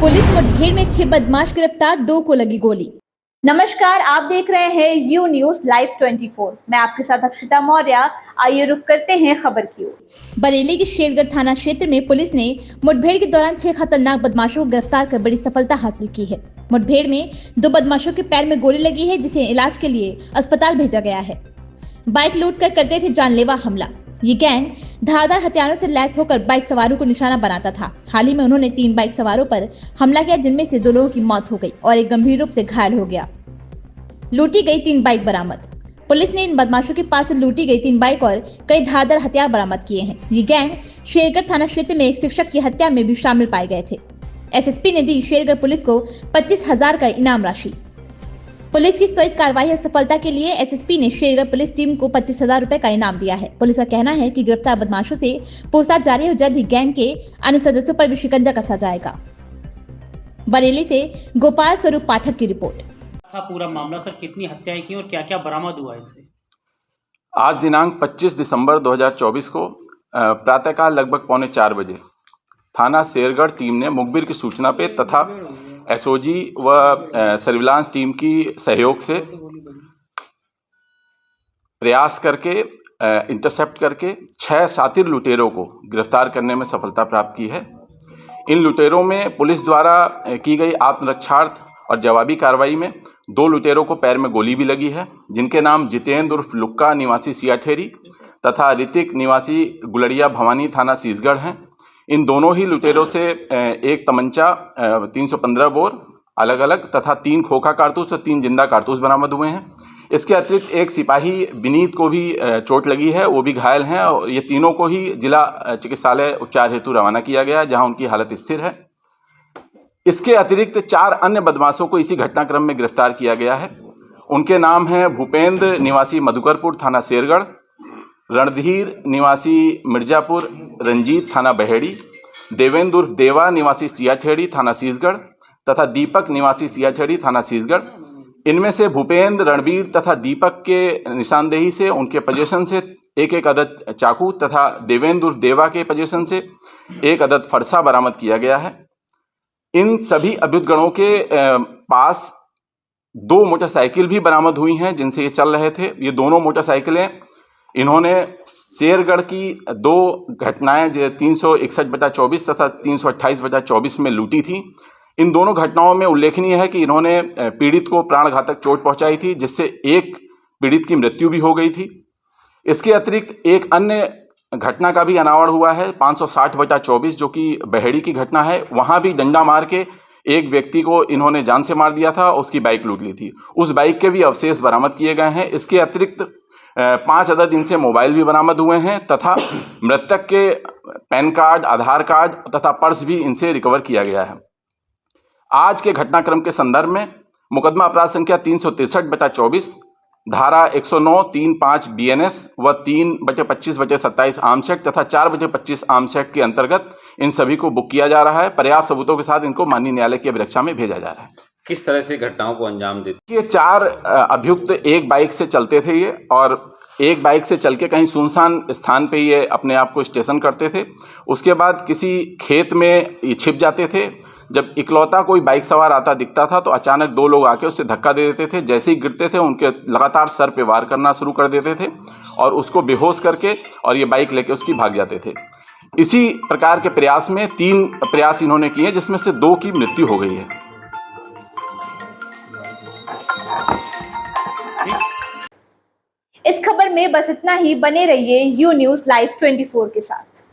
Police मुठभेड़ में 6 बदमाश गिरफ्तार, 2 को लगी गोली। नमस्कार, आप देख रहे हैं यू न्यूज लाइव 24। मैं आपके साथ अक्षिता मौर्य। आइए रुक करते हैं खबर की ओर। बरेली के शेरगढ़ थाना क्षेत्र में पुलिस ने मुठभेड़ के दौरान 6 खतरनाक बदमाशों को गिरफ्तार कर बड़ी सफलता हासिल की है। मुठभेड़ में 2 बदमाशों के पैर में गोली लगी है, जिसे इलाज के लिए अस्पताल भेजा गया है। बाइक लूट कर करते थे जानलेवा हमला। ये गैंग धारदार हथियारों से लैस होकर बाइक सवारों को निशाना बनाता था। हाल ही में उन्होंने 3 बाइक सवारों पर हमला किया, जिनमें से 2 लोगों की मौत हो गई और एक गंभीर रूप से घायल हो गया। लूटी गई 3 बाइक बरामद। पुलिस ने इन बदमाशों के पास से लूटी गई 3 बाइक और कई धारदार हथियार बरामद किए हैं। ये गैंग शेरगढ़ थाना क्षेत्र में एक शिक्षक की हत्या में भी शामिल पाए गए थे। एसएसपी ने दी शेरगढ़ पुलिस को 25,000 का इनाम राशि। पुलिस की त्वरित कार्रवाई और सफलता के लिए एसएसपी ने शेरगढ़ पुलिस टीम को 25,000 रुपए का इनाम दिया है। पुलिस का कहना है कि गिरफ्तार बदमाशों से पूछताछ जारी है और जल्द ही गैंग के अन्य सदस्यों पर भी शिकंजा कसा जाएगा। बरेली से गोपाल स्वरूप पाठक की रिपोर्ट। पूरा मामला सर, कितनी हत्याएं की और क्या क्या बरामद हुआ इससे? आज दिनांक 25 दिसंबर 2024 को प्रातःकाल लगभग 3:45 बजे थाना शेरगढ़ टीम ने मुखबिर की सूचना पे तथा एसओजी व सर्विलांस टीम की सहयोग से प्रयास करके इंटरसेप्ट करके 6 शातिर लुटेरों को गिरफ्तार करने में सफलता प्राप्त की है। इन लुटेरों में पुलिस द्वारा की गई आत्मरक्षार्थ और जवाबी कार्रवाई में 2 लुटेरों को पैर में गोली भी लगी है, जिनके नाम जितेंद्र उर्फ लुक्का निवासी सियाठेरी तथा ऋतिक निवासी गुलड़िया भवानी थाना सीसगढ़ हैं। इन दोनों ही लुटेरों से एक तमंचा 315 बोर अलग अलग तथा 3 खोखा कारतूस और 3 जिंदा कारतूस बरामद हुए हैं। इसके अतिरिक्त एक सिपाही विनीत को भी चोट लगी है, वो भी घायल हैं और ये तीनों को ही जिला चिकित्सालय उपचार हेतु रवाना किया गया है, जहां उनकी हालत स्थिर है। इसके अतिरिक्त 4 अन्य बदमाशों को इसी घटनाक्रम में गिरफ्तार किया गया है। उनके नाम हैं भूपेंद्र निवासी मधुकरपुर थाना शेरगढ़, रणधीर निवासी मिर्जापुर रंजीत थाना बहेड़ी, देवेंद्र उर्फ देवा निवासी सियाखेड़ी थाना सीसगढ़ तथा दीपक निवासी सियाखेड़ी थाना सीसगढ़। इनमें से भूपेंद्र, रणबीर तथा दीपक के निशानदेही से उनके पोजीशन से एक अदद चाकू तथा देवेंद्र उर्फ देवा के पोजीशन से 1 अदद फरसा बरामद किया गया है। इन सभी अभियुक्त के पास 2 मोटरसाइकिल भी बरामद हुई हैं, जिनसे ये चल रहे थे। ये दोनों मोटरसाइकिलें इन्होंने शेरगढ़ की 2 घटनाएं 361/24 तथा 328/24 में लूटी थी। इन दोनों घटनाओं में उल्लेखनीय है कि इन्होंने पीड़ित को प्राणघातक चोट पहुंचाई थी, जिससे एक पीड़ित की मृत्यु भी हो गई थी। इसके अतिरिक्त एक अन्य घटना का भी अनावरण हुआ है 560/24, जो कि बहेड़ी की घटना है। वहां भी डंडा मार के एक व्यक्ति को इन्होंने जान से मार दिया था, उसकी बाइक लूट ली थी। उस बाइक के भी अवशेष बरामद किए गए हैं। इसके अतिरिक्त 5 अदद इनसे मोबाइल भी बरामद हुए हैं तथा मृतक के पैन कार्ड, आधार कार्ड तथा पर्स भी इनसे रिकवर किया गया है। आज के घटनाक्रम के संदर्भ में मुकदमा अपराध संख्या 363/24, धारा 109, 3-5 BNS व 3/25/27 आर्म्स एक्ट तथा 4/25 आर्म्स एक्ट के अंतर्गत इन सभी को बुक किया जा रहा है। पर्याप्त सबूतों के साथ इनको माननीय न्यायालय की अभिरक्षा में भेजा जा रहा है। किस तरह से घटनाओं को अंजाम देते? ये 4 अभियुक्त एक बाइक से चलते थे ये, और एक बाइक से चल के कहीं सुनसान स्थान पे ये अपने आप को स्टेशन करते थे। उसके बाद किसी खेत में ये छिप जाते थे। जब इकलौता कोई बाइक सवार आता दिखता था तो अचानक 2 लोग आके उससे धक्का दे देते थे। जैसे ही गिरते थे उनके लगातार सर पे वार करना शुरू कर देते थे और उसको बेहोश करके और ये बाइक लेके उसकी भाग जाते थे। इसी प्रकार के प्रयास में 3 प्रयास इन्होंने किए, जिसमें से 2 की मृत्यु हो गई है। इस खबर में बस इतना ही। बने रहिए यू न्यूज लाइव 24 के साथ।